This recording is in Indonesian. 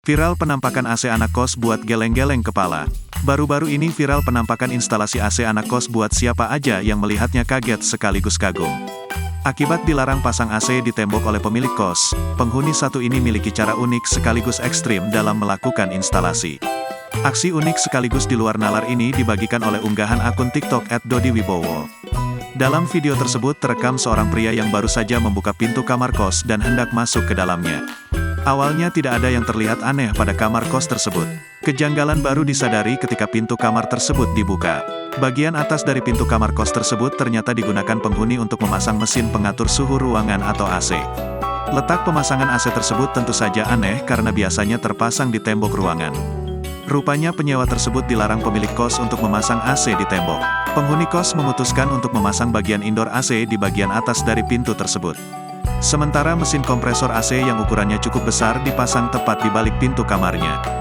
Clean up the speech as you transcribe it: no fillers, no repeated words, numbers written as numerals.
Viral penampakan AC anak kos buat geleng-geleng kepala. Baru-baru ini viral penampakan instalasi AC anak kos buat siapa aja yang melihatnya kaget sekaligus kagum. Akibat dilarang pasang AC di tembok oleh pemilik kos, penghuni satu ini miliki cara unik sekaligus ekstrim dalam melakukan instalasi. Aksi unik sekaligus di luar nalar ini dibagikan oleh unggahan akun TikTok @dodiwibowo. Dalam video tersebut terekam seorang pria yang baru saja membuka pintu kamar kos dan hendak masuk ke dalamnya. Awalnya tidak ada yang terlihat aneh pada kamar kos tersebut. Kejanggalan baru disadari ketika pintu kamar tersebut dibuka. Bagian atas dari pintu kamar kos tersebut ternyata digunakan penghuni untuk memasang mesin pengatur suhu ruangan atau AC. Letak pemasangan AC tersebut tentu saja aneh karena biasanya terpasang di tembok ruangan. Rupanya penyewa tersebut dilarang pemilik kos untuk memasang AC di tembok. Penghuni kos memutuskan untuk memasang bagian indoor AC di bagian atas dari pintu tersebut. Sementara mesin kompresor AC yang ukurannya cukup besar dipasang tepat di balik pintu kamarnya.